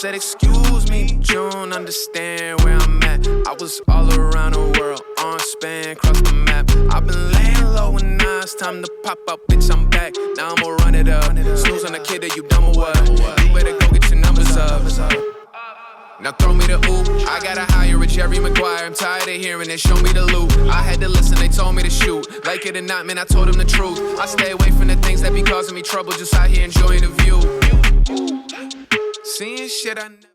said, excuse me, but you don't understand where I'm at. I was all around the world, on span, cross the map. I've been laying low and now it's time to pop up, bitch, I'm back. Now I'ma run it up. Snooze on the kid, that you dumb or what? You better go get your numbers up. Now throw me the oop, I gotta hire a Jerry Maguire. I'm tired of hearing it, show me the loot. I had to listen, they told me to shoot. Like it or not, man, I told them the truth. I stay away from the things that be causing me trouble. Just out here enjoying the view. Seeing shit I never.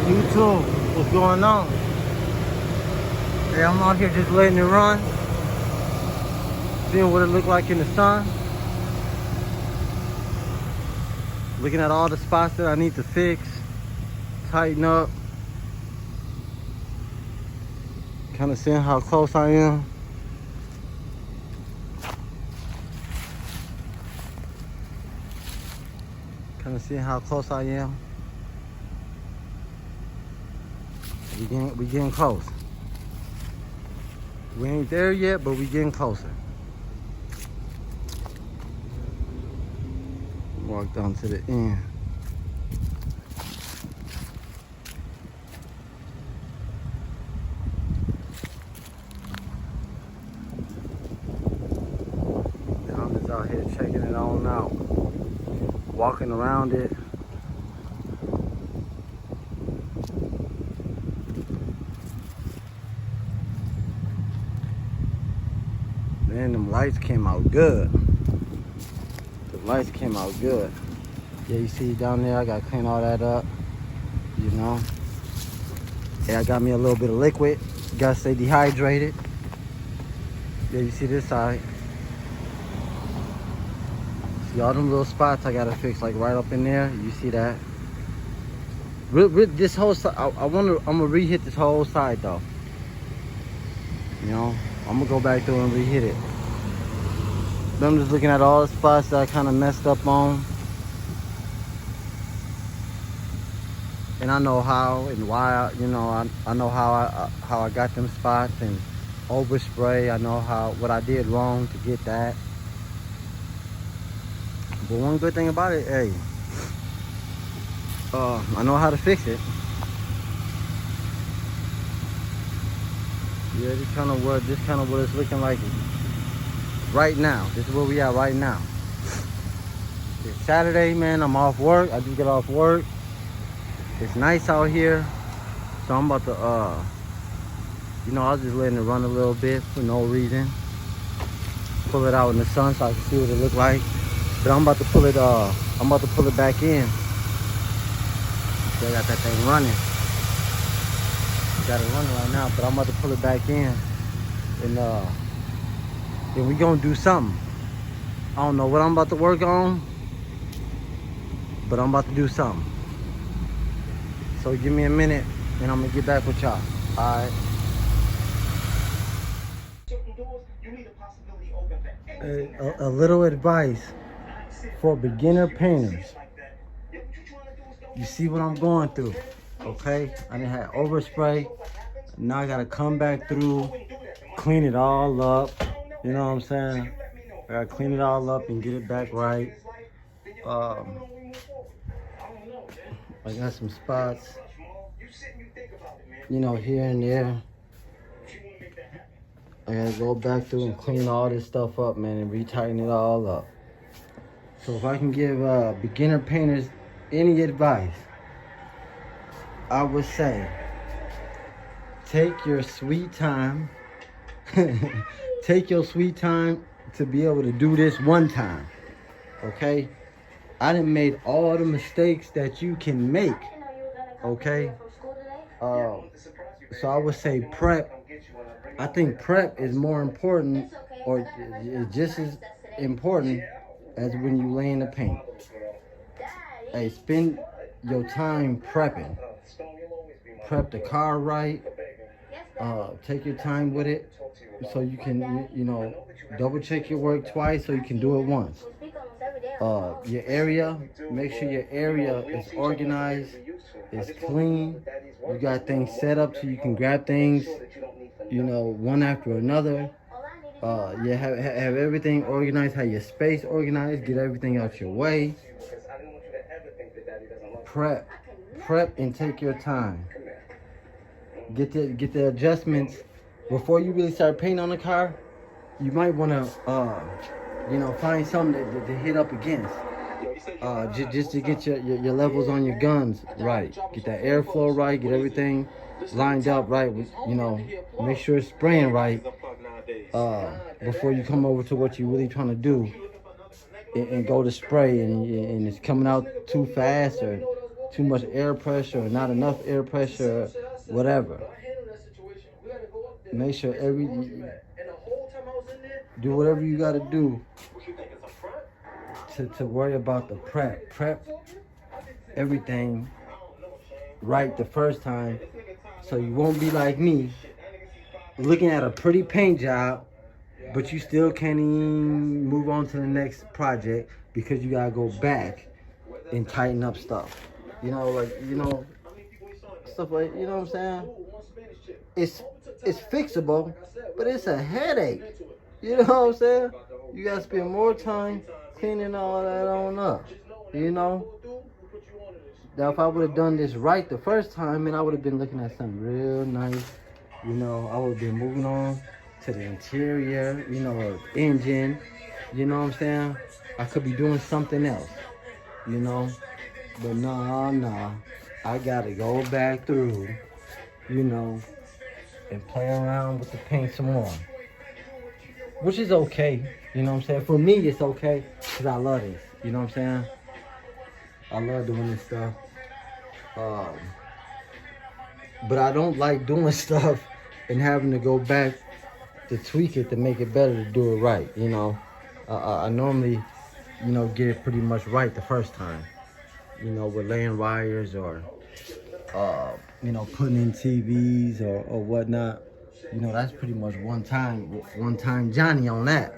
YouTube, what's going on? Hey, I'm out here just letting it run. Seeing what it look like in the sun. Looking at all the spots that I need to fix, tighten up. Kind of seeing how close I am. Kind of seeing how close I am. We getting close. We ain't there yet, but we getting closer. Walk down to the end. I'm just out here checking it on out. Walking around it. Man, them lights came out good. Lights came out good. Yeah, you see down there, I gotta clean all that up, you know. Yeah, I got me a little bit of liquid. Gotta stay dehydrated. Yeah, you see this side. See all them little spots I gotta fix, like right up in there. You see that? This whole side, I'm gonna re-hit this whole side though. You know, I'm gonna go back through and re-hit it. I'm just looking at all the spots that I kind of messed up on. And I know how and why, you know, I know how I got them spots and overspray. I know what I did wrong to get that. But one good thing about it, hey, I know how to fix it. Yeah, this kind of what it's looking like. Right now, this is where we at right now. It's Saturday, man. I'm off work. I just get off work. It's nice out here, so I'm about to, you know, I was just letting it run a little bit for no reason. Pull it out in the sun so I can see what it look like. But I'm about to pull it. I'm about to pull it back in. So I got that thing running. Got it running right now, but I'm about to pull it back in, and then we gonna do something. I don't know what I'm about to work on, but I'm about to do something. So give me a minute and I'm gonna get back with y'all. Alright. A little advice for beginner painters. You see what I'm going through, okay? I done had overspray. Now I gotta come back through, clean it all up. You know what I'm saying? I gotta clean it all up and get it back right. I got some spots, you know, here and there. I gotta go back through and clean all this stuff up, man, and re-tighten it all up. So if I can give beginner painters any advice, I would say, take your sweet time. Take your sweet time to be able to do this one time, okay? I done made all the mistakes that you can make, okay? So I would say prep. I think prep is more important, or is just as important as when you lay in the paint. Hey, spend your time prepping. Prep the car right. Take your time with it, so you can, you know, double check your work twice so you can do it once. Your area, make sure your area is organized, it's clean. You got things set up so you can grab things, you know, one after another. You have everything organized, have your space organized, get everything out your way. prep and take your time. Get the adjustments before you really start painting on the car. You might want to find something to hit up against, just to get your levels on your guns right, get that airflow right, get everything lined up right, make sure it's spraying right, before you come over to what you're really trying to do, and go to spray, and it's coming out too fast, or too much air pressure, or not enough air pressure, or whatever. Make sure do whatever you got to do to worry about the prep everything right the first time, so you won't be like me looking at a pretty paint job, but you still can't even move on to the next project because you gotta go back and tighten up stuff. Stuff like, you know what I'm saying? It's fixable, but it's a headache. You know what I'm saying? You gotta spend more time cleaning all that on up. Now, if I would have done this right the first time, I would have been looking at something real nice. I would have been moving on to the interior, or engine. You know what I'm saying? I could be doing something else, But nah. I gotta go back through, and play around with the paint some more. Which is okay, you know what I'm saying? For me, it's okay, because I love this, you know what I'm saying? I love doing this stuff. But I don't like doing stuff and having to go back to tweak it to make it better to do it right, I normally, get it pretty much right the first time, with laying wires, or, putting in TVs or whatnot. That's pretty much one time Johnny on that.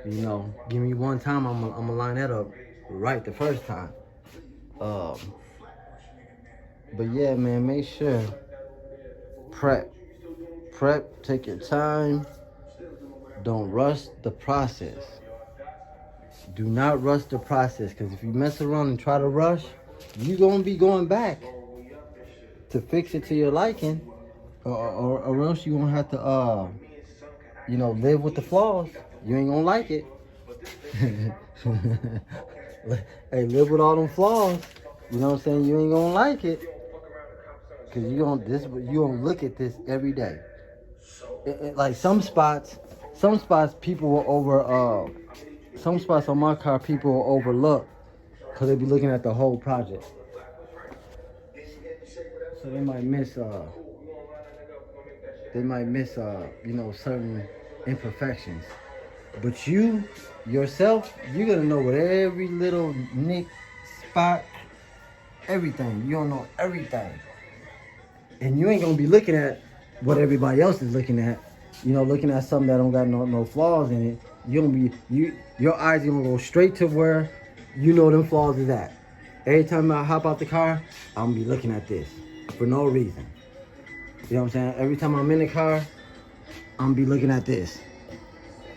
Give me one time, I'm gonna line that up right the first time. But yeah, man, make sure prep, take your time. Don't rush the process. Do not rush the process, because if you mess around and try to rush, you're gonna be going back to fix it to your liking, or else you're gonna have to live with the flaws. You ain't gonna like it. Hey, live with all them flaws. You know what I'm saying? You ain't gonna like it, because you gonna look at this every day. Like some spots people will some spots on my car people will overlook, because they be looking at the whole project. So they might miss certain imperfections. But you yourself, you're gonna know what every little nick, spot, everything. You don't know everything. And you ain't gonna be looking at what everybody else is looking at. Looking at something that don't got no flaws in it. Your eyes gonna go straight to where them flaws is at. Every time I hop out the car, I'm gonna be looking at this for no reason. You know what I'm saying? Every time I'm in the car, I'm gonna be looking at this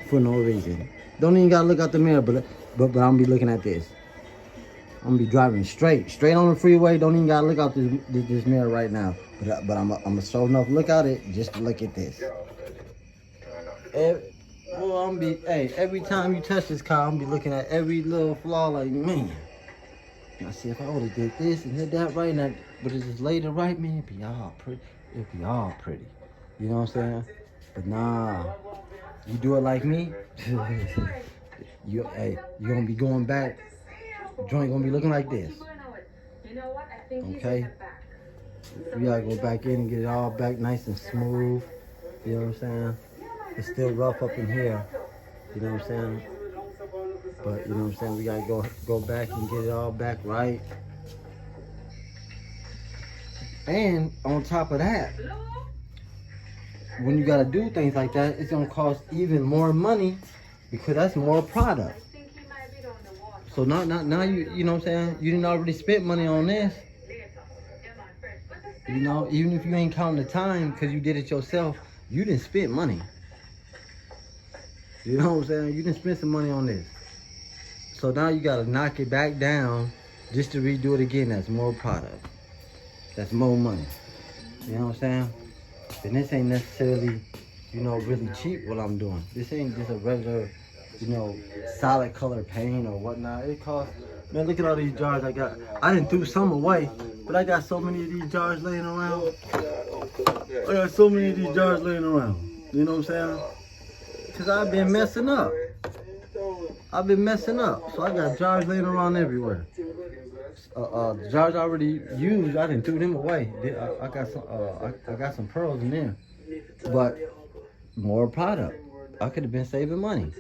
for no reason. Don't even gotta look out the mirror, but I'm gonna be looking at this. I'm gonna be driving straight on the freeway. Don't even gotta look out this mirror right now. But I'm gonna show enough look out it just to look at this. Every time you touch this car, I'm gonna be looking at every little flaw. Like, man, I see if I would have did this and did that right now, but it's just laid it right, man, it'd be all pretty. You know what I'm saying? But nah, you do it like me, you're gonna be going back. Joint gonna be looking like this. Okay? We gotta go back in and get it all back nice and smooth. You know what I'm saying? It's still rough up in here. You know what I'm saying? But you know what I'm saying? We gotta go back and get it all back right. And on top of that, when you gotta do things like that, it's gonna cost even more money, because that's more product. So now you know what I'm saying? You didn't already spent money on this. Even if you ain't counting the time, because you did it yourself, you didn't spend money. You know what I'm saying? You didn't spend some money on this. So now you gotta knock it back down Just to redo it again, that's more product. That's more money. You know what I'm saying? And this ain't necessarily, really cheap what I'm doing. This ain't just a regular, solid color paint or whatnot. It costs, man, look at all these jars I got. I didn't threw some away, but I got so many of these jars laying around. I got so many of these jars laying around. You know what I'm saying? Because I've been messing up. So I got jars laying around everywhere. The jars I already used, I didn't threw them away. I got some pearls in there. But more product. I could have been saving money.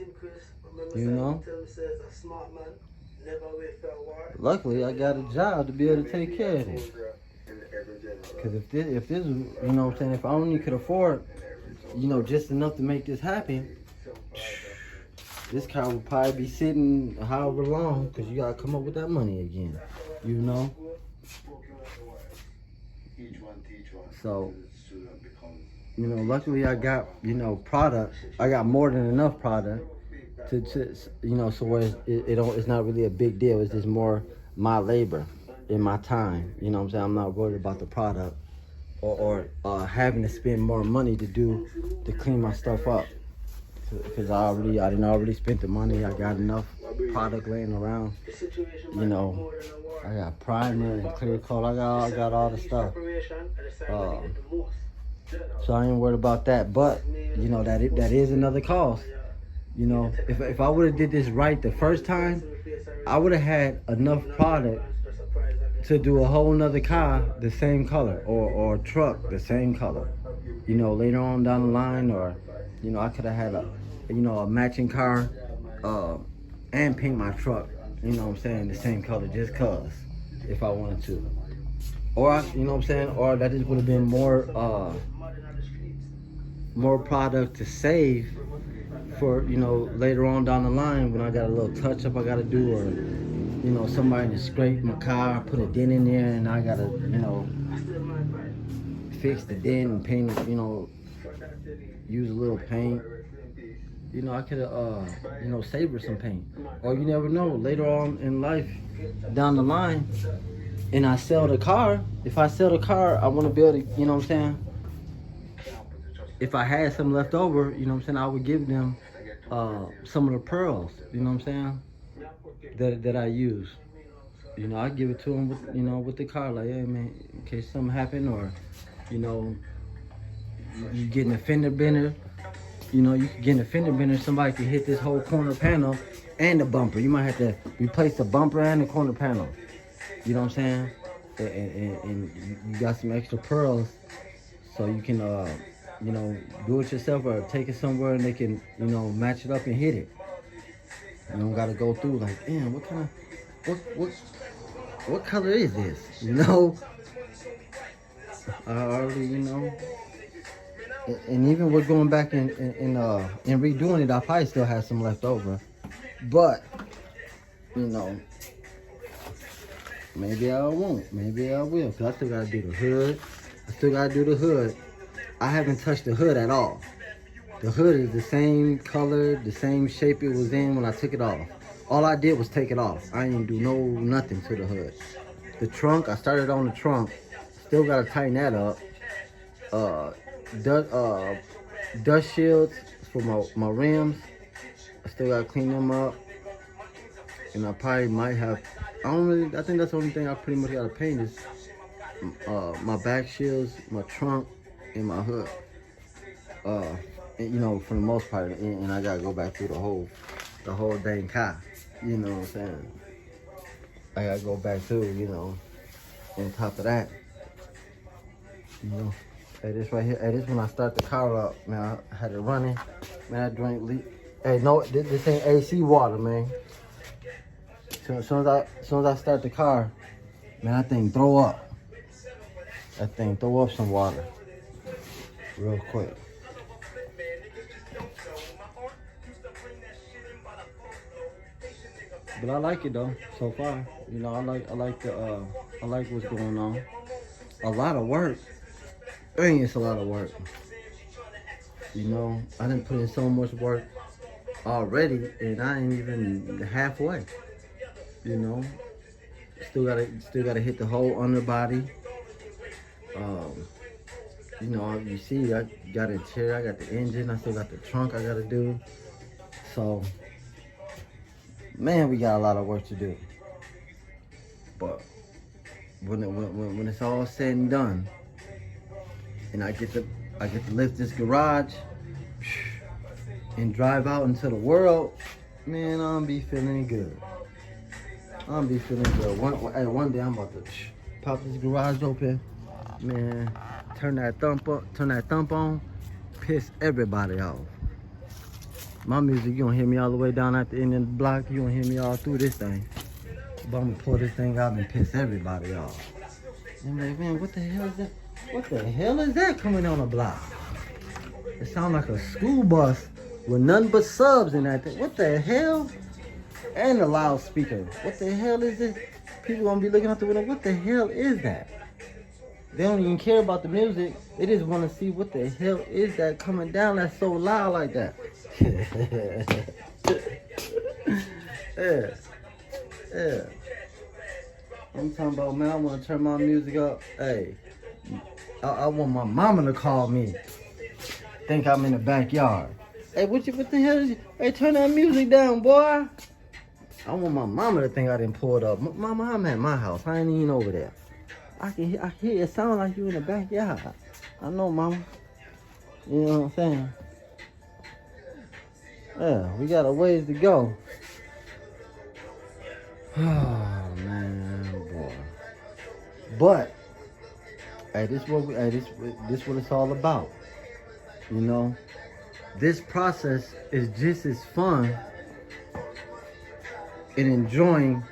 Luckily, I got a job to be able to take care of this. Because if this, if I only could afford, just enough to make this happen, this car would probably be sitting however long, because you gotta come up with that money again, So, luckily I got, product. I got more than enough product to so where it's not really a big deal. It's just more my labor and my time. You know what I'm saying? I'm not worried about the product or having to spend more money to clean my stuff up. Because I didn't already spent the money. I got enough product laying around. I got primer and clear coat. I got all the stuff. So I ain't worried about that. But that is another cost. If I would have did this right the first time, I would have had enough product to do a whole nother car the same color or truck the same color. Later on down the line, or I could have had a matching car and paint my truck, the same color just cause if I wanted to. Or or that just would have been more product to save for, later on down the line when I got a little touch up I gotta do, or somebody to scrape my car, put a dent in there, and I gotta, fix the dent and paint it, use a little paint. I could have, saved some paint. Or you never know, later on in life, down the line, and I sell the car. If I sell the car, I want to be able to, if I had some left over, I would give them some of the pearls, that I use. I give it to them with, with the car, like, hey man, in case something happened, or, you getting a fender bender. You could get a fender bender, somebody could hit this whole corner panel and the bumper. You might have to replace the bumper and the corner panel. You know what I'm saying? And you got some extra pearls, so you can, do it yourself or take it somewhere and they can, match it up and hit it. You don't gotta go through like, damn, what color is this? I already, And even with going back and redoing it, I probably still have some left over. But, maybe I won't. Maybe I will. Because I still got to do the hood. I haven't touched the hood at all. The hood is the same color, the same shape it was in when I took it off. All I did was take it off. I didn't do nothing to the hood. The trunk, I started on the trunk. Still got to tighten that up. Dust shields for my rims. I still gotta clean them up, and I probably might have. I think that's the only thing I pretty much gotta paint is my back shields, my trunk, and my hood. And, for the most part, and I gotta go back through the whole dang car. You know what I'm saying? I gotta go back through. On top of that, Hey, this right here. Hey, this when I start the car up, man. I had it running. Man, that drink leak. Hey, no, this ain't AC water, man. So as soon as I start the car, man, that thing throw up. That thing throw up some water, real quick. But I like it though, so far. I like what's going on. A lot of work. It's a lot of work. I didn't put in so much work already, and I ain't even halfway. Still gotta hit the whole underbody. You know, you see, I got the interior, I got the engine, I still got the trunk I gotta do. So, man, we got a lot of work to do. But when it's all said and done, and I get to lift this garage and drive out into the world, man, I'm gonna be feeling good. One day I'm about to pop this garage open, man. Turn that thump on, piss everybody off. My music, you don't hear me all the way down at the end of the block. You don't hear me all through this thing. But I'm gonna pull this thing out and piss everybody off. And I'm like, man, what the hell is that? What the hell is that coming on the block? It sounds like a school bus with nothing but subs in that thing. What the hell? And a loudspeaker. What the hell is this? People gonna be looking out the window. What the hell is that? They don't even care about the music. They just want to see what the hell is that coming down that's so loud like that. Yeah. I'm talking about, man, I want to turn my music up. Hey, I want my mama to call me. Think I'm in the backyard. Hey, what the hell is you? Hey, turn that music down, boy. I want my mama to think I didn't pull it up. Mama, I'm at my house. I ain't even over there. I hear it sound like you in the backyard. I know, mama. You know what I'm saying? Yeah, we got a ways to go. Oh, man, boy. But, hey, this what it's all about. You know, this process is just as fun and enjoying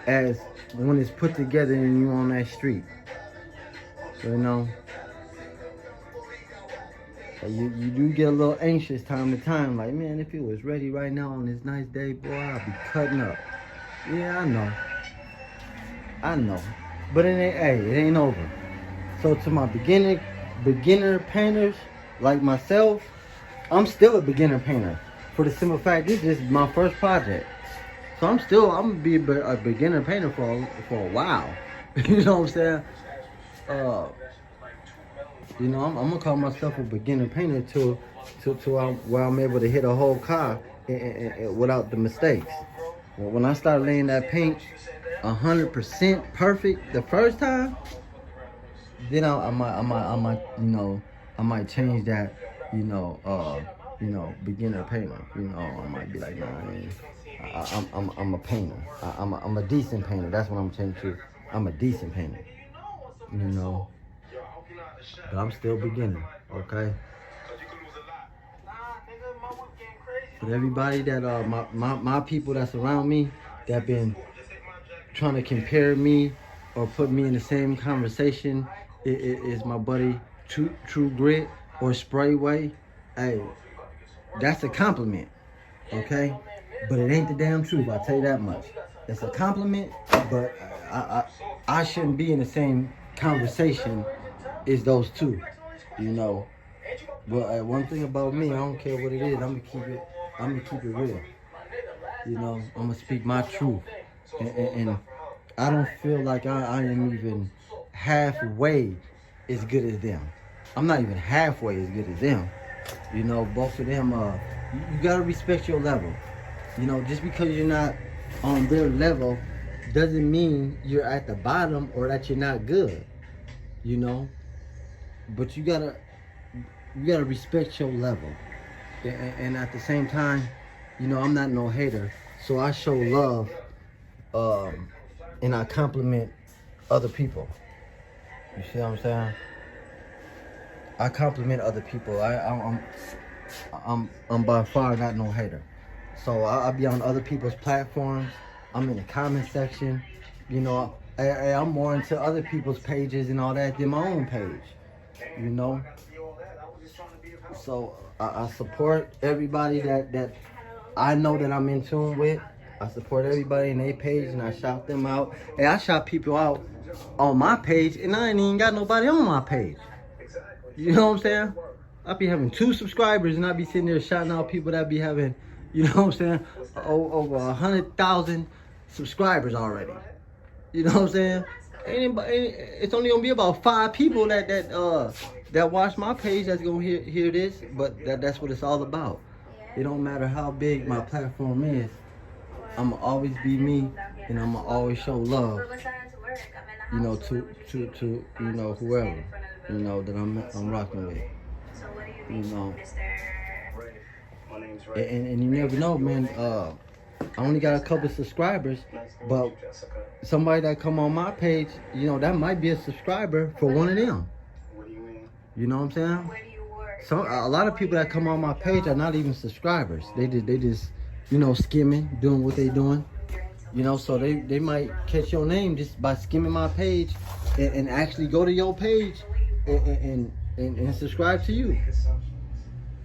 as when it's put together and you on that street. You know, you do get a little anxious time to time, like, man, if it was ready right now on this nice day, boy, I'd be cutting up. Yeah, I know, but it ain't over. So to my beginner painters like myself, I'm still a beginner painter. For the simple fact, this is my first project. So I'm gonna be a beginner painter for a while. You know what I'm saying? You know, I'm gonna call myself a beginner painter to where I'm able to hit a whole car without the mistakes. When I start laying that paint 100% perfect the first time, then I might change that. Beginner painter. You know, I might be like, nah, I'm a painter. I'm a decent painter. That's what I'm changing to. I'm a decent painter. You know, but I'm still beginner. Okay. But everybody that my people that's around me that been trying to compare me or put me in the same conversation is my buddy True Grit or Sprayway. Hey, that's a compliment, okay? But it ain't the damn truth, I'll tell you that much. It's a compliment, but I shouldn't be in the same conversation as those two, you know. But one thing about me, I don't care what it is, I'm gonna keep it real. You know, I'm gonna speak my truth. And I don't feel like I am even halfway as good as them. I'm not even halfway as good as them. You know, both of them, you gotta respect your level. You know, just because you're not on their level doesn't mean you're at the bottom or that you're not good. You know, but you gotta respect your level. And at the same time, you know, I'm not no hater, so I show love, and I compliment other people. You see what I'm saying? I compliment other people. I'm by far not no hater. So I'll be on other people's platforms. I'm in the comment section. You know, I'm more into other people's pages and all that than my own page. You know. So I support everybody that I know that I'm in tune with. I support everybody in their page and I shout them out. Hey, I shout people out on my page and I ain't even got nobody on my page. You know what I'm saying? I be having 2 subscribers and I be sitting there shouting out people that be having, you know what I'm saying, over 100,000 subscribers already. You know what I'm saying? It's only gonna be about 5 people that watch my page that's gonna hear this, but that's what it's all about. It don't matter how big my platform is. I'ma always be me, and I'ma always show love. You know, to you know, whoever, you know, that I'm rocking with. You know. And you never know, man. I only got a couple subscribers, but somebody that come on my page, you know, that might be a subscriber for one of them. You know what I'm saying? So a lot of people that come on my page are not even subscribers. They just, you know, skimming, doing what they doing. You know, so they might catch your name just by skimming my page and actually go to your page and subscribe to you.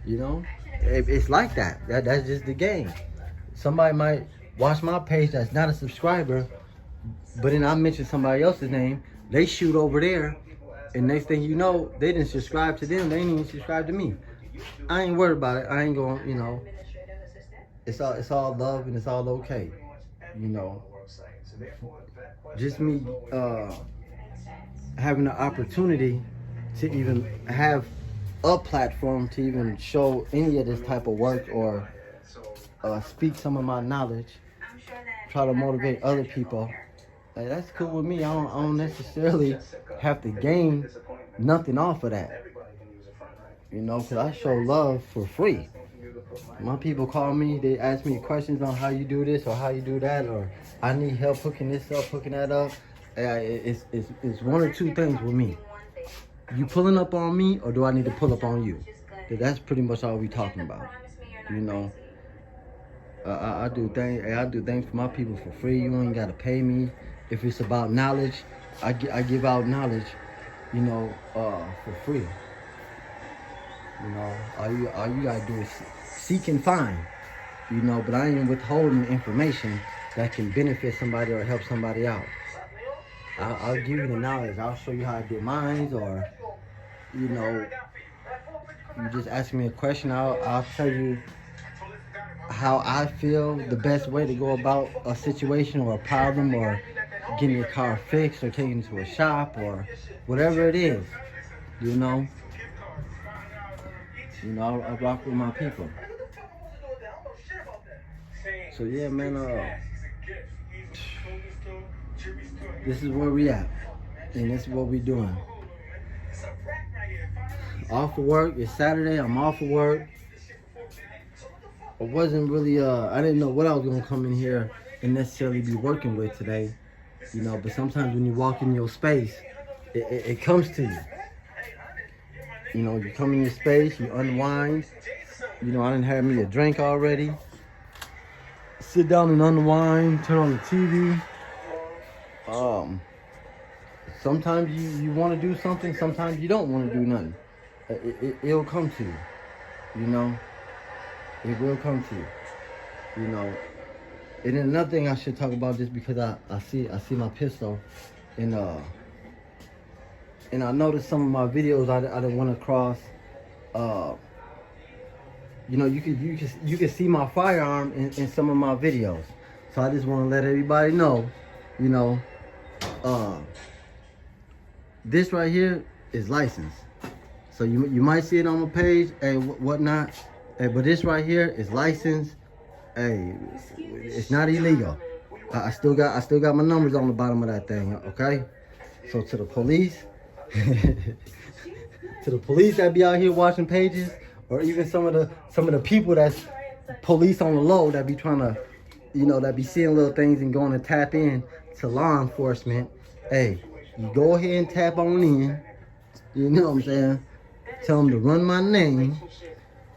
You know, it's like that. That's just the game. Somebody might watch my page that's not a subscriber, but then I mention somebody else's name. They shoot over there, and next thing you know, they didn't subscribe to them. They didn't even subscribe to me. I ain't worried about it. I ain't going, you know. It's all love and it's all okay. You know. Just me having the opportunity to even have a platform to even show any of this type of work or speak some of my knowledge, try to motivate other people. Like, that's cool with me. I don't necessarily have to gain nothing off of that. You know, because I show love for free. My people call me, they ask me questions on how you do this or how you do that, or I need help hooking this up, hooking that up. It's one or two things with me. You pulling up on me, or do I need to pull up on you? That's pretty much all we talking about. You know, I do things for my people for free. You ain't gotta pay me. If it's about knowledge, I give out knowledge, you know, for free. You know, all you gotta do is seek and find. You know, but I ain't withholding information that can benefit somebody or help somebody out. I'll give you the knowledge. I'll show you how I did mine, or, you know, you just ask me a question, I'll tell you how I feel the best way to go about a situation or a problem, or getting your car fixed, or taking it to a shop, or whatever it is. You know, I rock with my people. So yeah, man, this is where we at, and this is what we doing. Off of work, it's Saturday, I'm off of work. I wasn't really, I didn't know what I was gonna come in here and necessarily be working with today, you know, but sometimes when you walk in your space, it comes to you. You know, you come in your space, you unwind. You know, I done had me a drink already. Sit down and unwind, turn on the TV. Sometimes you want to do something, sometimes you don't want to do nothing. It'll come to you, you know. It will come to you, you know. And then another thing I should talk about, just because I see my pistol, and I noticed some of my videos I didn't want to cross. You know, you can see my firearm in some of my videos. So I just want to let everybody know, you know, this right here is licensed. So you might see it on my page, hey, whatnot. Hey, but this right here is licensed. Hey, it's not illegal. I still got my numbers on the bottom of that thing. Okay. So to the police, to the police that be out here watching pages, or even some of the people that's police on the low that be trying to, you know, that be seeing little things and going to tap in to law enforcement. Hey, you go ahead and tap on in. You know what I'm saying? Tell them to run my name,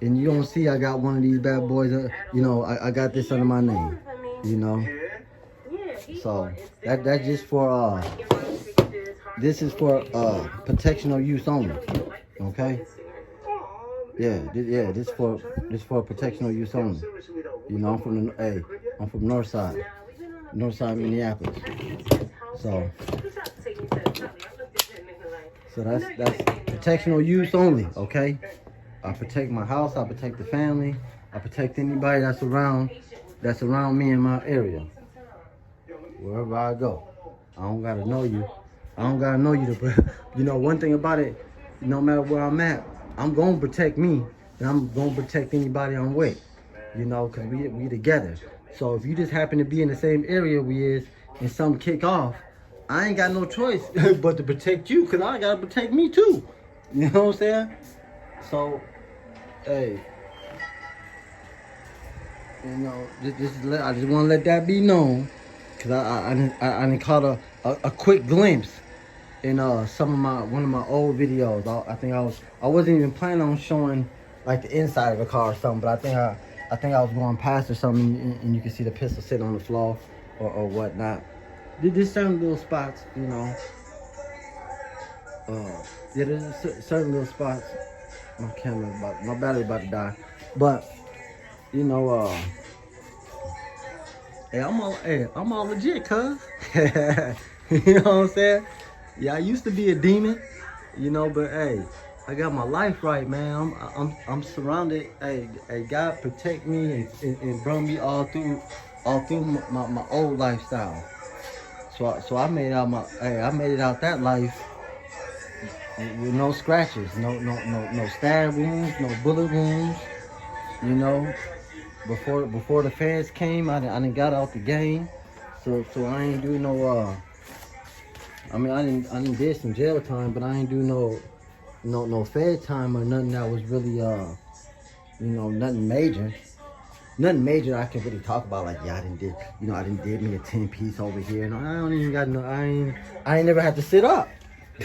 and you don't see I got one of these bad boys. You know, I got this under my name. You know. So that's just for this is for protectional use only. Okay. Yeah, this for protectional use only. You know, I'm from Northside Minneapolis. So that's protectional use only. Okay. I protect my house. I protect the family. I protect anybody that's around me in my area. Wherever I go, I don't gotta know you. I don't gotta know you to, you know, one thing about it, no matter where I'm at, I'm gonna protect me, and I'm gonna protect anybody I'm with, you know, cause we together. So if you just happen to be in the same area we is, and something kick off, I ain't got no choice but to protect you, cause I gotta protect me too. You know what I'm saying? So, hey, you know, I just want to let that be known, cause I done caught a quick glimpse in one of my old videos. I wasn't even planning on showing like the inside of the car or something, but I think I was going past or something, and you can see the pistol sitting on the floor or whatnot. There's certain little spots, you know. Yeah, there's certain little spots. My battery about to die, but you know, hey, I'm all legit, cuz. You know what I'm saying? Yeah, I used to be a demon, you know, but hey, I got my life right, man. I'm surrounded. Hey, God protect me and bring me all through my old lifestyle. So I made it out that life with no scratches, no stab wounds, no bullet wounds. You know, before the fans came, I done got out the game. So I ain't do no I didn't did some jail time, but I ain't do no fed time or nothing that was really nothing major. Nothing major I can really talk about, like, yeah, I didn't did me a 10-piece over here. No, I don't even got no, I ain't never had to sit up.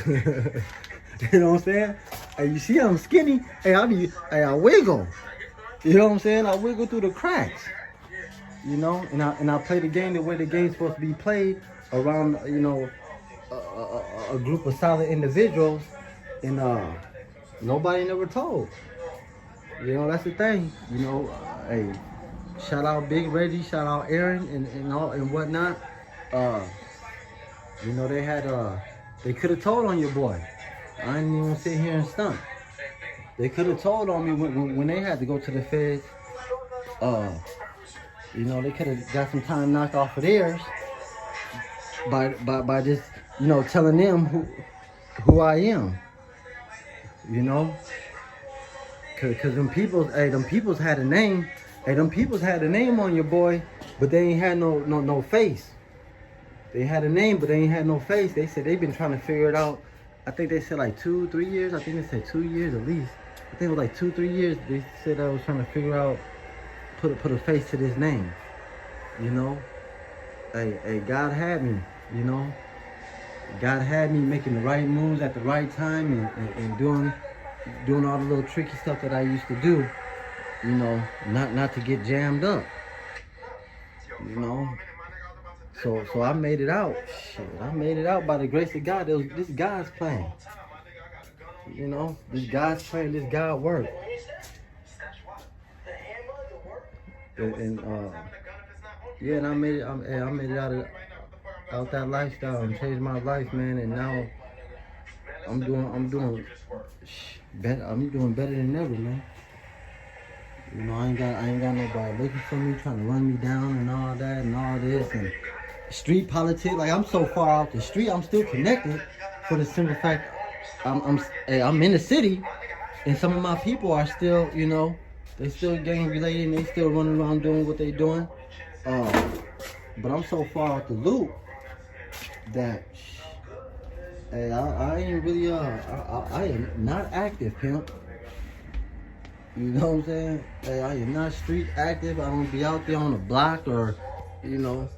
You know what I'm saying? Hey, you see I'm skinny? Hey, I wiggle. You know what I'm saying? I wiggle through the cracks. You know, and I play the game the way the game's supposed to be played, around, you know, a group of solid individuals, and nobody never told. You know, that's the thing. You know, hey, shout out Big Reggie, shout out Aaron, and all and whatnot. You know, they could have told on your boy. I ain't even sit here and stunt. They could have told on me when they had to go to the feds. You know, they could have got some time knocked off of theirs by just, you know, telling them who I am. You know, cause them peoples had a name. Hey, them peoples had a name on your boy, but they ain't had no face. They had a name, but they ain't had no face. They said they've been trying to figure it out. I think they said like 2-3 years. I think they said 2 years at least. I think it was like 2-3 years. They said I was trying to figure out, put a face to this name. You know, hey, God had me. You know, God had me making the right moves at the right time and doing all the little tricky stuff that I used to do. You know, not to get jammed up. You know. So I made it out. Shit, I made it out by the grace of God. This God's plan. You know, this God's plan, this God work. And I made it out that lifestyle and changed my life, man. And now I'm doing better than ever, man. You know, I ain't got nobody looking for me, trying to run me down and all that and all this and street politics. Like, I'm so far out the street, I'm still connected, for the simple fact I'm in the city, and some of my people are still, you know, they still gang related and they still running around doing what they doing. But I'm so far out the loop that hey, I ain't really I am not active, pimp. You know what I'm saying? Hey, I am not street active. I don't be out there on the block or, you know,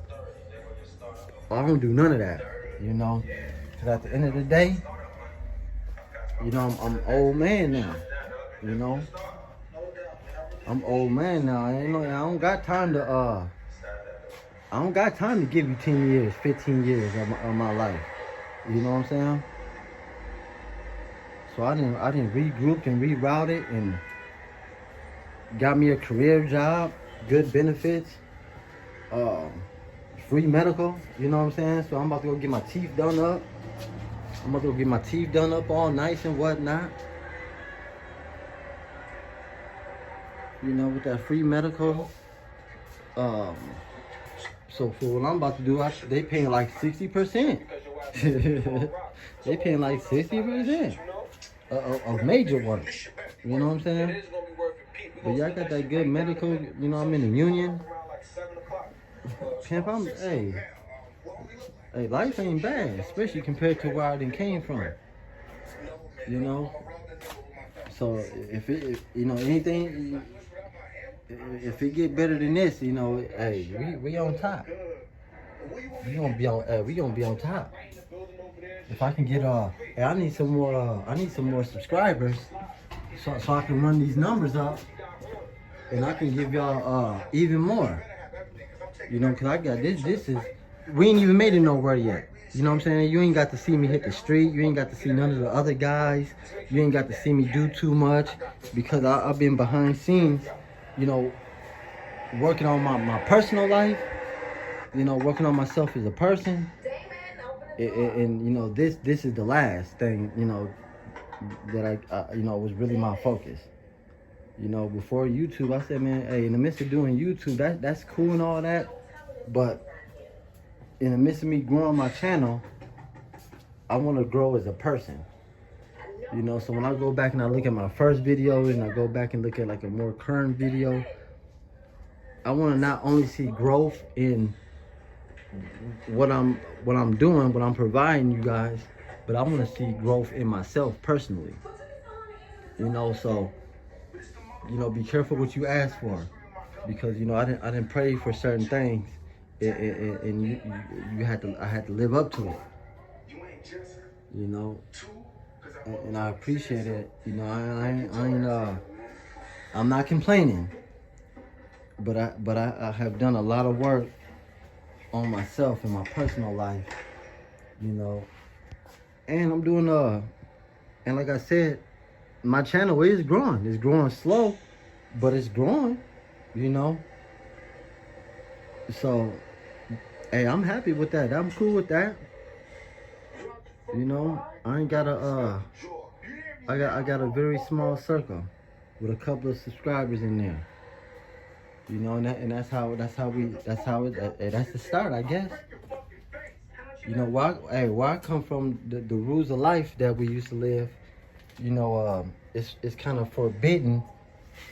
I don't do none of that, you know. Because at the end of the day, you know, I'm old man now, you know. I'm old man now. I don't got time to give you 10 years, 15 years of my life. You know what I'm saying? So I didn't regroup and reroute it and got me a career job, good benefits, free medical, you know what I'm saying? So I'm about to go get my teeth done up. All nice and whatnot. You know, with that free medical. So for what I'm about to do, they paying like 60%. They paying like 60% of major work. You know what I'm saying? But y'all got that good medical, you know, I'm in the union. Pimp, hey, life ain't bad, especially compared to where I done came from. You know? So if anything, if it get better than this, you know, hey, we on top. We gonna be on top. If I can get hey, I need some more subscribers, so I can run these numbers up, and I can give y'all even more. You know, cause I got this is, we ain't even made it nowhere yet. You know what I'm saying? You ain't got to see me hit the street. You ain't got to see none of the other guys. You ain't got to see me do too much, because I've been behind scenes, you know, working on my personal life, you know, working on myself as a person. And you know, this is the last thing, you know, that I you know, was really my focus. You know, before YouTube, I said, man, hey, in the midst of doing YouTube, that's cool and all that, but in the midst of me growing my channel, I want to grow as a person. You know, so when I go back and I look at my first video, and I go back and look at like a more current video, I want to not only see growth in what I'm doing, what I'm providing you guys, but I want to see growth in myself personally. You know, so, you know, be careful what you ask for, because, you know, I didn't pray for certain things, and I had to live up to it. You know, and I appreciate it. You know, I'm not complaining, but I have done a lot of work on myself in my personal life. You know, and I'm doing and like I said, my channel is growing. It's growing slow, but it's growing. You know, so hey, I'm happy with that. I'm cool with that. You know, I ain't got I got a very small circle with a couple of subscribers in there. You know, and that's the start, I guess. You know, where I come from, the rules of life that we used to live, you know, it's kind of forbidden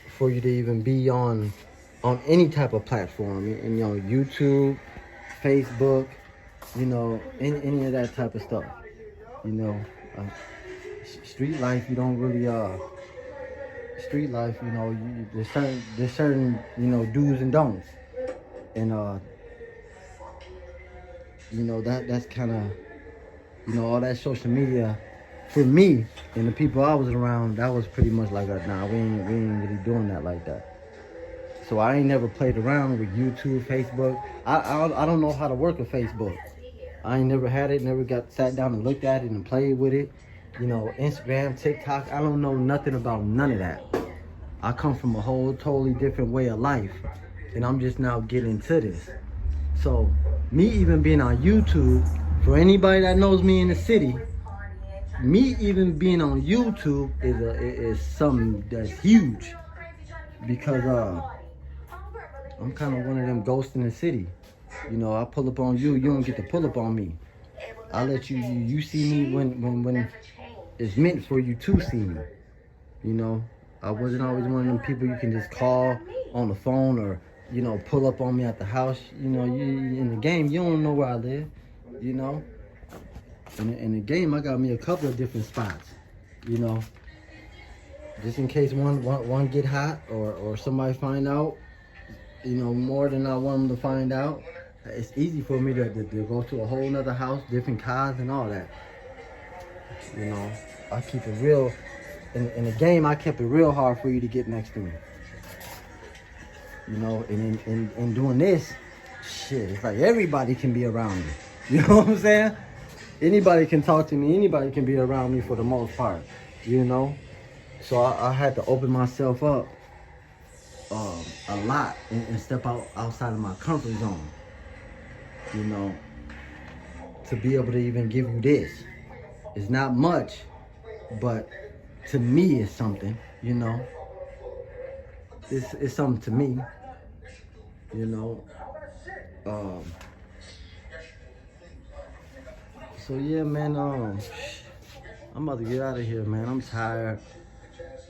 for you to even be on any type of platform, you know, YouTube, Facebook, you know, any of that type of stuff. You know, street life, you don't really street life, you know, there's certain you know, do's and don'ts, and you know, that's kind of, you know, all that social media for me and the people I was around, that was pretty much like, nah, we ain't really doing that like that. So I ain't never played around with YouTube, Facebook. I don't know how to work a Facebook. I ain't never had it, never got sat down and looked at it and played with it. You know, Instagram, TikTok, I don't know nothing about none of that. I come from a whole totally different way of life, and I'm just now getting into this. So me even being on YouTube, for anybody that knows me in the city, me even being on YouTube is something that's huge, because I'm kind of one of them ghosts in the city. You know, I pull up on you, you don't get to pull up on me. I let you see me when it's meant for you to see me. You know, I wasn't always one of them people you can just call on the phone, or, you know, pull up on me at the house. You know, you in the game, you don't know where I live. You know, in the game, I got me a couple of different spots. You know, just in case one get hot, or somebody find out, you know, more than I want them to find out. It's easy for me to go to a whole nother house, different cars and all that. You know, I keep it real. In the game, I kept it real hard for you to get next to me. You know, and in doing this, shit, it's like everybody can be around me. You know what I'm saying? Anybody can talk to me. Anybody can be around me for the most part. You know? So I had to open myself up a lot and step outside of my comfort zone. You know, to be able to even give you this. It's not much, but to me it's something, you know. It's something to me, you know. So yeah, man. I'm about to get out of here, man. I'm tired.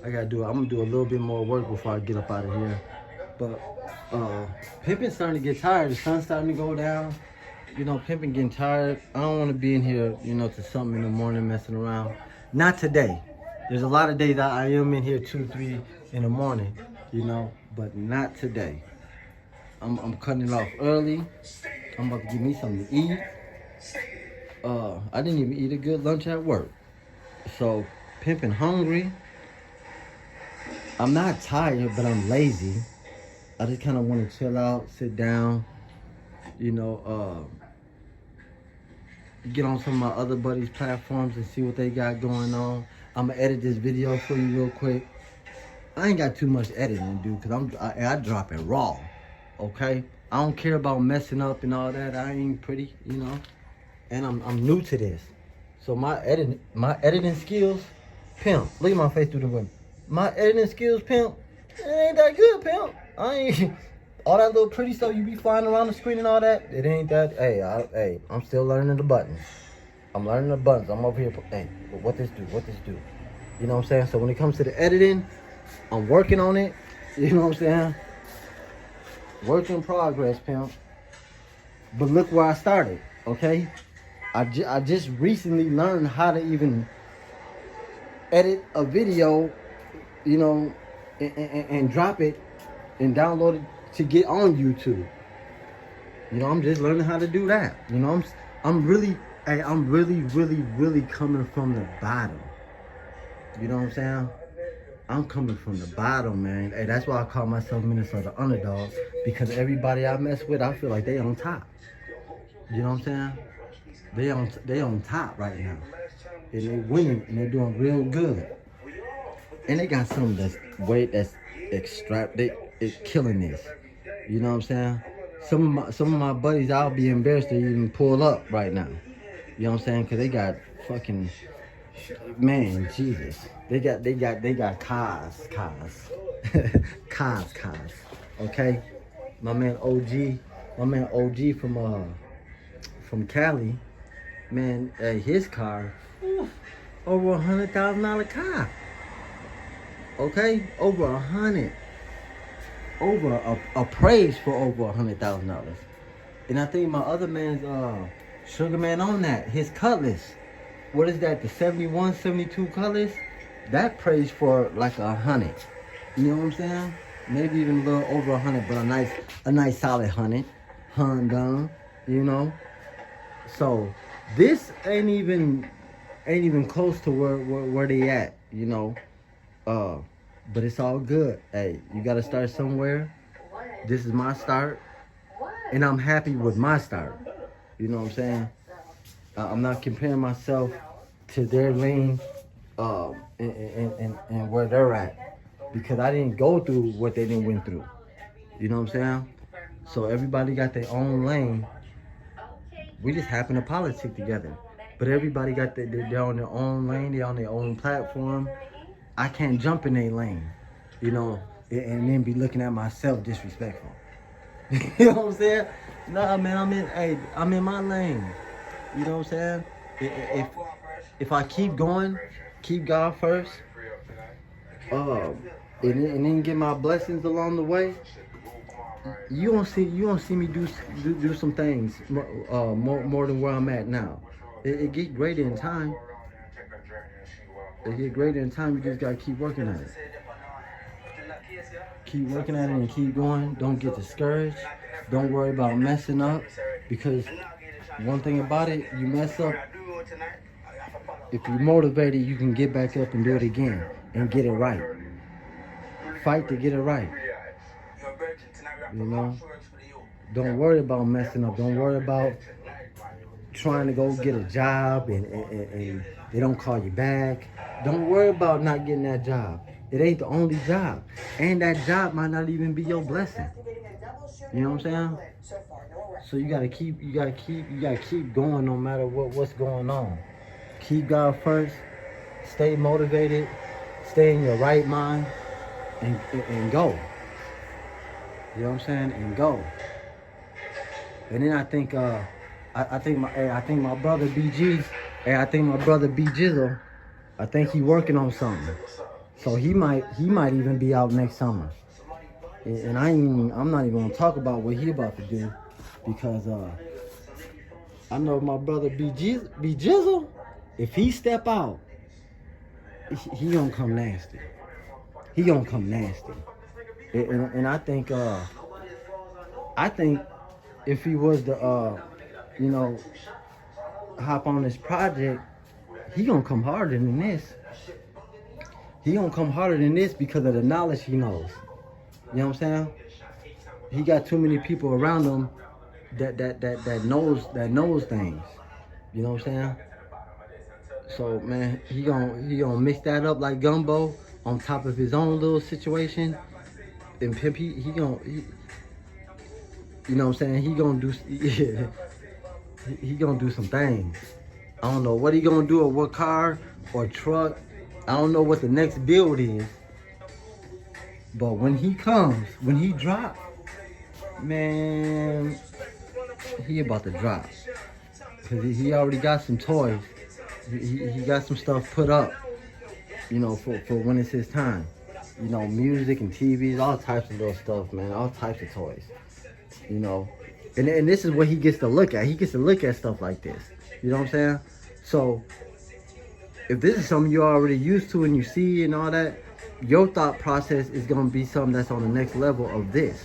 I'm gonna do a little bit more work before I get up out of here. But pimping's starting to get tired. The sun's starting to go down. You know, pimping getting tired. I don't want to be in here, you know, to something in the morning messing around. Not today. There's a lot of days that I am in here 2, 3 in the morning, you know, but not today. I'm cutting it off early. I'm about to give me something to eat. I didn't even eat a good lunch at work. So, pimping hungry. I'm not tired, but I'm lazy. I just kind of want to chill out, sit down, you know, get on some of my other buddies' platforms and see what they got going on. I'm gonna edit this video for you real quick. I ain't got too much editing to do because I drop it raw, okay? I don't care about messing up and all that. I ain't pretty, you know, and I'm new to this. So my editing skills, pimp. Look at my face through the window. My editing skills, pimp, it ain't that good, pimp. I ain't all that little pretty stuff you be flying around the screen and all that. It ain't that. Hey, I'm still learning the buttons. I'm learning the buttons. I'm over here. Hey, what this do? What this do? You know what I'm saying? So when it comes to the editing, I'm working on it. You know what I'm saying? Work in progress, pimp. But look where I started. Okay, I just recently learned how to even edit a video, you know, and drop it and download it to get on YouTube. You know, I'm just learning how to do that. You know, I'm really coming from the bottom. You know what I'm saying? I'm coming from the bottom, man. Hey, that's why I call myself Minnesota Underdog, because everybody I mess with, I feel like they on top. You know what I'm saying? They on top right now. And they winning and they're doing real good. And they got something that's it's killing this. You know what I'm saying? Some of my buddies, I'll be embarrassed to even pull up right now. You know what I'm saying? Cause they got fucking, man, Jesus. They got cars. cars. Okay? My man OG from Cali, man, his car, over $100,000 car. Okay? Over 100. Over appraised for over $100,000. And I think my other man's Sugar Man on that, his Cutlass. What is that? The 71, 72 Cutlass? That praised for like 100. You know what I'm saying? Maybe even a little over 100, but a nice solid 100. Honda, you know. So this ain't even close to where they at, you know. But it's all good. Hey, you gotta start somewhere. This is my start, and I'm happy with my start. You know what I'm saying? I'm not comparing myself to their lane, and where they're at, because I didn't go through what they didn't went through. You know what I'm saying? So everybody got their own lane. We just happen to politic together, but everybody got they're on their own lane. They're on their own platform. I can't jump in their lane, you know, and then be looking at myself disrespectful. You know what I'm saying? Nah, man, I'm in my lane. You know what I'm saying? If I keep going, keep God first, and then get my blessings along the way, you don't see me do some things more than where I'm at now. It get greater in time. It get greater in time. You just gotta keep working at it. Keep working at it and keep going. Don't get discouraged. Don't worry about messing up, because one thing about it, you mess up, if you're motivated, you can get back up and do it again and get it right. Fight to get it right. You know? Don't worry about messing up. Don't worry about trying to go get a job and they don't call you back. Don't worry about not getting that job. It ain't the only job. And that job might not even be your blessing. You know what I'm saying? So you gotta keep going no matter what's going on. Keep God first. Stay motivated. Stay in your right mind and go. You know what I'm saying? And go. And then I think I think my brother BG, I think my brother B Jizzle, I think he working on something. So he might even be out next summer. And I'm not even gonna talk about what he about to do, because I know my brother B Jizzle, if he step out, he gonna come nasty. He gonna come nasty. And I think if he was to you know, hop on this project, he gonna come harder than this. He gonna come harder than this because of the knowledge he knows. You know what I'm saying? He got too many people around him that knows things. You know what I'm saying? So man, he gonna mix that up like gumbo on top of his own little situation. And Pimp, he you know what I'm saying? He gonna do he gonna do some things. I don't know what he gonna do, or what car or truck. I don't know what the next build is. But when he comes, when he drop, man, he about to drop. Cause he already got some toys. He got some stuff put up, you know, for when it's his time. You know, music and TVs, all types of little stuff, man. All types of toys. You know. And this is what he gets to look at. He gets to look at stuff like this. You know what I'm saying? So, if this is something you're already used to and you see and all that, your thought process is going to be something that's on the next level of this.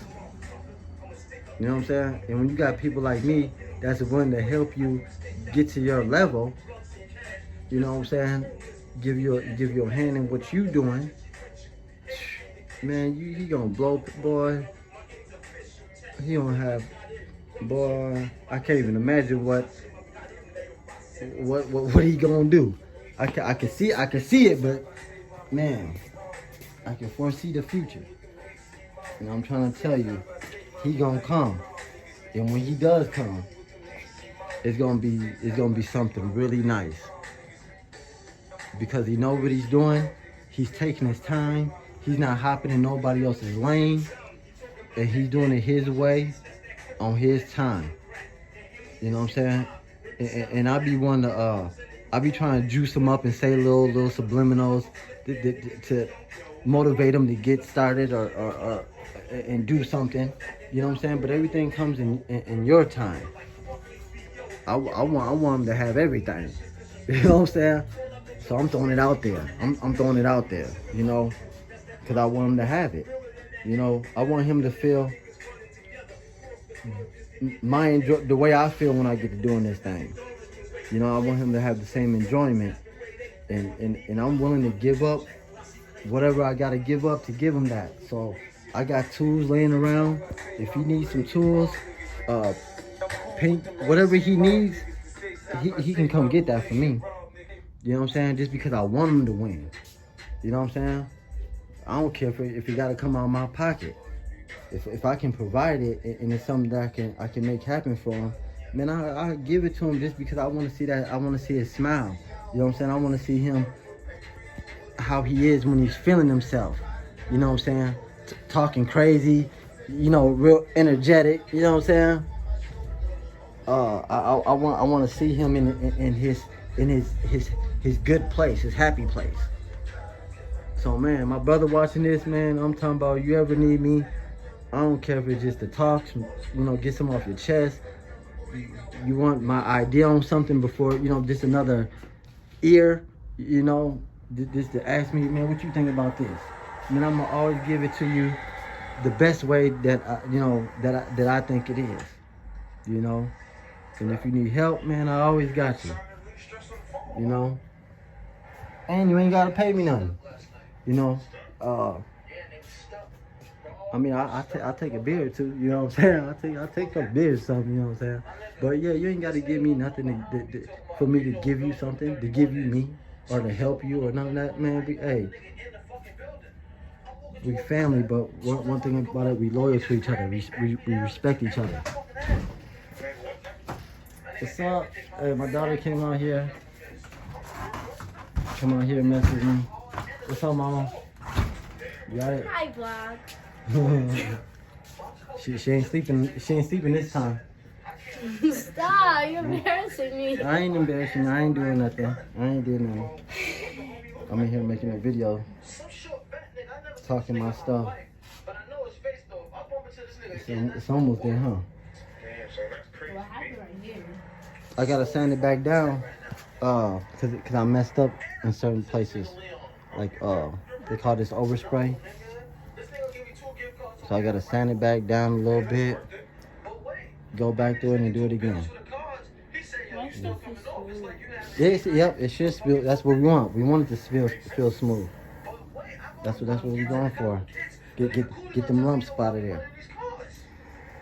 You know what I'm saying? And when you got people like me that's willing to help you get to your level, you know what I'm saying? Give you a hand in what you doing, man, he going to blow, boy. He don't have, boy, I can't even imagine what he going to do. I can see it, but man, I can foresee the future. And I'm trying to tell you, he gonna come. And when he does come, it's gonna be something really nice. Because he knows what he's doing, he's taking his time, he's not hopping in nobody else's lane, and he's doing it his way, on his time. You know what I'm saying? And I be one to I be trying to juice them up and say little subliminals to motivate them to get started or and do something. You know what I'm saying? But everything comes in your time. I want them to have everything. You know what I'm saying? So I'm throwing it out there. I'm throwing it out there. You know, because I want him to have it. You know, I want him to feel the way I feel when I get to doing this thing. You know, I want him to have the same enjoyment, and I'm willing to give up whatever I gotta give up to give him that. So I got tools laying around. If he needs some tools, paint, whatever he needs, he can come get that from me. You know what I'm saying? Just because I want him to win. You know what I'm saying? I don't care if he gotta come out of my pocket. If I can provide it and it's something that I can make happen for him, man, I give it to him just because I want to see that. I want to see his smile. You know what I'm saying? I want to see him, how he is when he's feeling himself. You know what I'm saying? Talking crazy, you know, real energetic. You know what I'm saying? I want to see him in his good place, his happy place. So man, my brother watching this, man, I'm talking about, you ever need me, I don't care if it's just to talk, you know, get some off your chest. You want my idea on something before, you know, just another ear, you know, just to ask me, man, what you think about this? I mean, I'm gonna always give it to you the best way that I think it is, you know. And if you need help, man, I always got you, you know. And you ain't gotta pay me nothing, you know. I mean, I take a beer or two, you know what I'm saying? I take a beer or something, you know what I'm saying? But yeah, you ain't got to give me nothing for me to give you something, to give you me, or to help you, or none of that, man. We family, but one thing about it, we loyal to each other. We respect each other. What's up? Hey, my daughter came out here. Come out here and mess with me. What's up, mama? You got it? Hi, vlog. She ain't sleeping. She ain't sleeping this time. Stop, you're embarrassing me. I ain't embarrassing. I ain't doing nothing. I ain't doing nothing. I'm in here making a video, talking my stuff. It's almost there, huh? What happened right here? I gotta sand it back down, cause I messed up in certain places. Like they call this overspray. So I gotta sand it back down a little bit, go back through it and do it again. My stuff is smooth. Yes, yep, it should spill. That's what we want. We want it to feel smooth. That's what we're going for. Get them lumps out of there.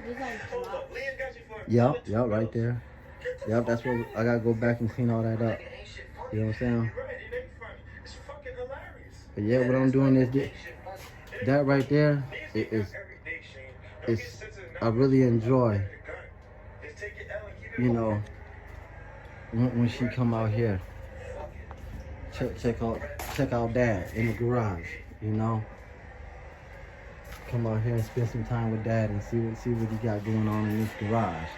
These are flops. Yep, right there. Yep, that's what I gotta go back and clean all that up. You know what I'm saying? But yeah, what I'm doing is that right there is I really enjoy. You know, when she come out here, check out Dad in the garage. You know, come out here and spend some time with Dad and see what he got going on in this garage.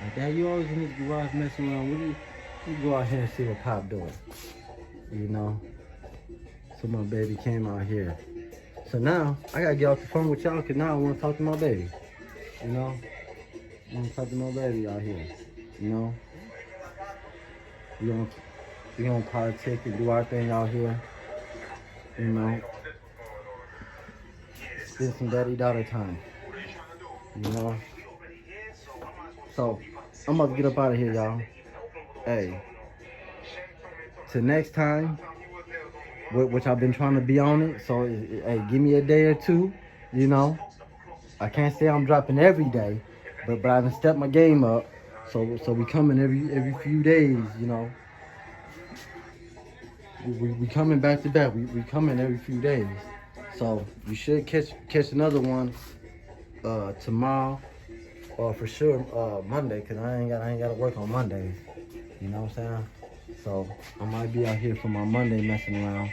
Like, Dad, you always in this garage messing around. What do you go out here and see what Pop doing? You know. So my baby came out here. So now I gotta get off the phone with y'all, cause now I want to talk to my baby. You know, I want to talk to my baby out here. You know, we gonna politic and do our thing out here. You know, spend some daddy-daughter time. You know. So I'm about to get up out of here, y'all. Hey, till next time, which I've been trying to be on it. So hey, give me a day or two. You know, I can't say I'm dropping every day, but I done stepped my game up. So we coming every few days, you know. We coming back to back. We coming every few days. So you should catch another one tomorrow, or for sure Monday, cause I ain't gotta work on Mondays. You know what I'm saying? So I might be out here for my Monday messing around.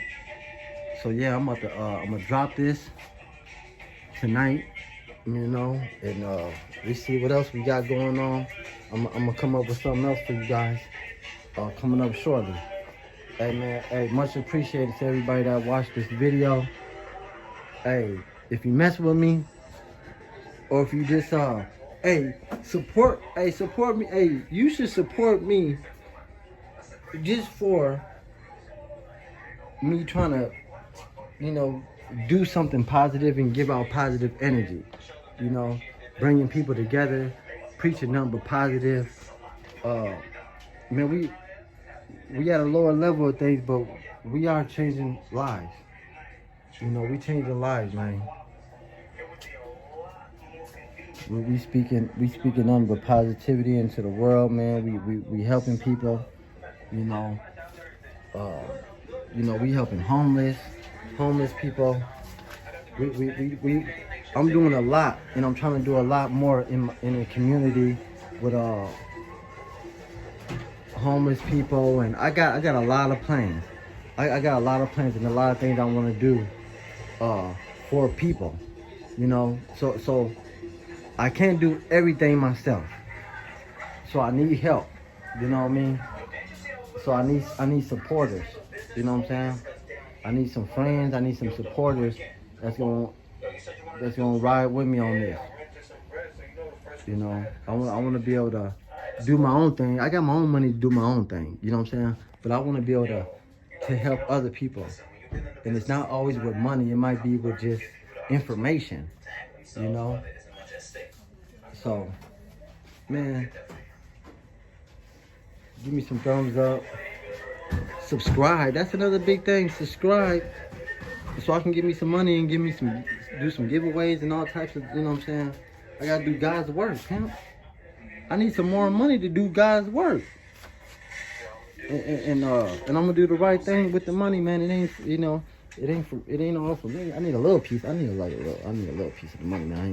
So yeah, I'm gonna drop this tonight. You know, and we see what else we got going on. I'm gonna come up with something else for you guys coming up shortly. Hey man, hey, much appreciated to everybody that watched this video. Hey, if you mess with me, or if you just support me. Hey, you should support me just for me trying to, you know, do something positive and give out positive energy. You know, bringing people together, preaching nothing but positive. Man, we at a lower level of things, but we are changing lives. You know, we changing lives, man. We speaking nothing but positivity into the world, man. We helping people. You know, we helping homeless people. I'm doing a lot, and I'm trying to do a lot more in the community with homeless people, and I got a lot of plans. I got a lot of plans and a lot of things I want to do for people. You know, so I can't do everything myself. So I need help. You know what I mean? So I need supporters. You know what I'm saying? I need some friends. I need some supporters that's gonna ride with me on this. You know, I want to be able to do my own thing. I got my own money to do my own thing. You know what I'm saying? But I want to be able to help other people. And it's not always with money. It might be with just information. You know. So, man, give me some thumbs up. Subscribe. That's another big thing. Subscribe, so I can give me some money and do some giveaways and all types of. You know what I'm saying? I gotta do God's work, pimp. I need some more money to do God's work. And I'm gonna do the right thing with the money, man. It ain't all for me. I need a little piece. I need a little piece of the money, man. I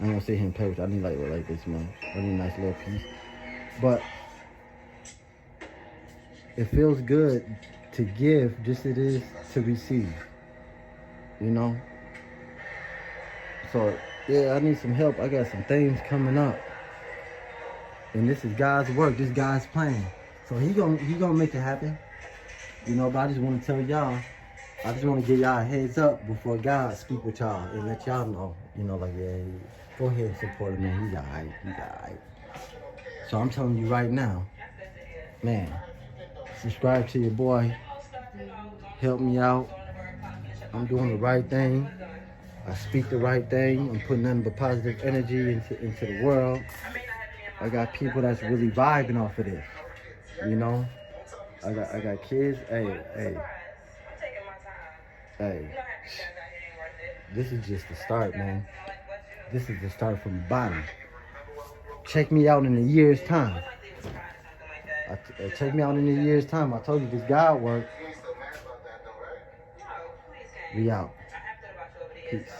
ain't gonna sit here and play with you. I need like this, man. I need a nice little piece. But it feels good to give just as it is to receive. You know? So yeah, I need some help. I got some things coming up. And this is God's work. This God's plan. So he gonna make it happen. You know, but I just want to tell y'all. I just want to give y'all a heads up before God speak with y'all and let y'all know. You know, like, yeah, go ahead and support him, man. He's alright. He's alright. So I'm telling you right now, man, subscribe to your boy. Help me out. I'm doing the right thing. I speak the right thing. I'm putting nothing but positive energy into the world. I got people that's really vibing off of this. You know? I got kids. Hey. This is just the start, man. This is the start from the bottom. Check me out in a year's time. Check me out in a year's time. I told you this God work. We out. Peace.